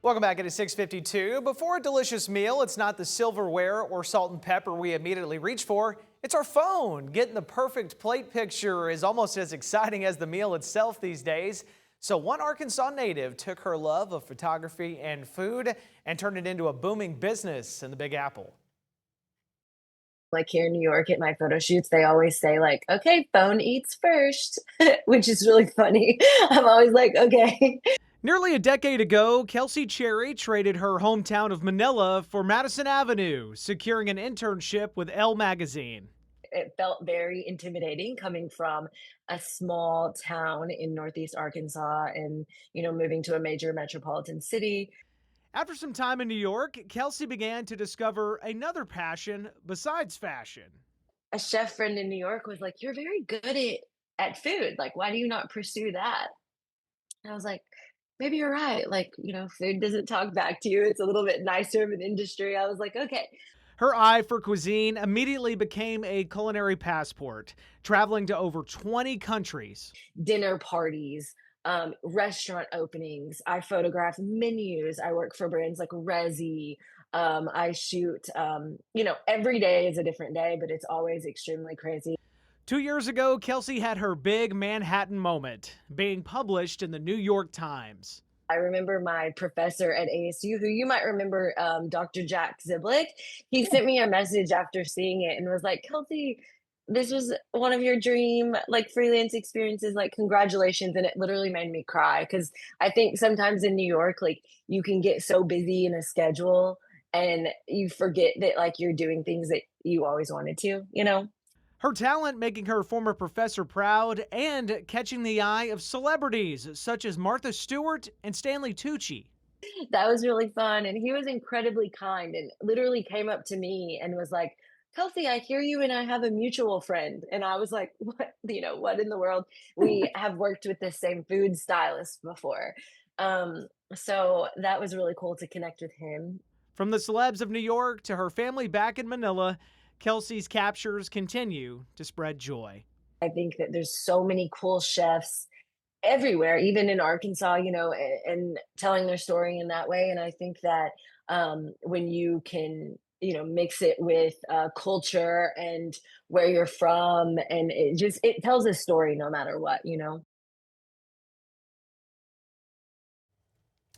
Welcome back. It is 6:52. Before a delicious meal, it's not the silverware or salt and pepper we immediately reach for. It's our phone. Getting the perfect plate picture is almost as exciting as the meal itself these days. So one Arkansas native took her love of photography and food and turned it into a booming business in the Big Apple. Like here in New York at my photo shoots, they always say like, okay, phone eats first, which is really funny. I'm always like, okay. Nearly a decade ago, Kelsey Cherry traded her hometown of Manila for Madison Avenue, securing an internship with Elle magazine. It felt very intimidating coming from a small town in Northeast Arkansas and, moving to a major metropolitan city. After some time in New York, Kelsey began to discover another passion besides fashion. A chef friend in New York was like, you're very good at food. Like, why do you not pursue that? And I was like, maybe you're right. Like, food doesn't talk back to you. It's a little bit nicer of an industry. I was like, okay. Her eye for cuisine immediately became a culinary passport, traveling to over 20 countries. Dinner parties, restaurant openings. I photograph menus. I work for brands like Resi. I shoot, every day is a different day, but it's always extremely crazy. 2 years ago, Kelsey had her big Manhattan moment, being published in the New York Times. I remember my professor at ASU, who you might remember, Dr. Jack Ziblick. He sent me a message after seeing it and was like, Kelsey, this was one of your dream like freelance experiences. Like, congratulations. And it literally made me cry because I think sometimes in New York, like you can get so busy in a schedule and you forget that like you're doing things that you always wanted to. Her talent making her former professor proud and catching the eye of celebrities such as Martha Stewart and Stanley Tucci. That was really fun. And he was incredibly kind and literally came up to me and was like, Kelsey, I hear you and I have a mutual friend. And I was like, what, what in the world? We have worked with the same food stylist before. So that was really cool to connect with him. From the celebs of New York to her family back in Manila, Kelsey's captures continue to spread joy. I think that there's so many cool chefs everywhere, even in Arkansas, and telling their story in that way. And I think that when you can, mix it with culture and where you're from, and it tells a story no matter what.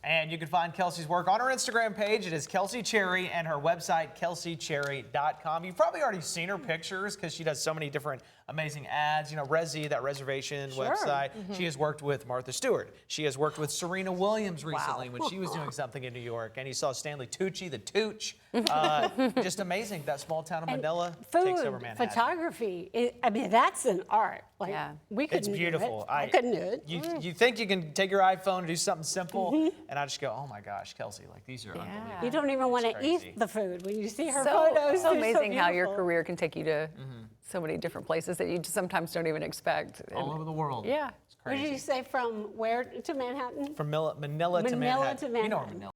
And you can find Kelsey's work on her Instagram page. It is Kelsey Cherry, and her website, kelseycherry.com. You've probably already seen her pictures because she does so many different amazing ads. Resi, that reservation website. She has worked with Martha Stewart. She has worked with Serena Williams recently when she was doing something in New York. And you saw Stanley Tucci, the Tooch. Just amazing. That small town of Manila takes over Manhattan. Photography, that's an art. Like, Yeah. we couldn't It's do beautiful. it. I couldn't do it. You think you can take your iPhone and do something simple, and I just go, oh my gosh, Kelsey, like these are unbelievable. You don't even want It's to crazy. eat the food when you see her So, photos. so They're amazing how your beautiful. career can take you to so many different places that you sometimes don't even expect. All over the world. Yeah. It's What did crazy. you say, from where to Manhattan? From Manila to Manila Manhattan. to You know where Manhattan. Manila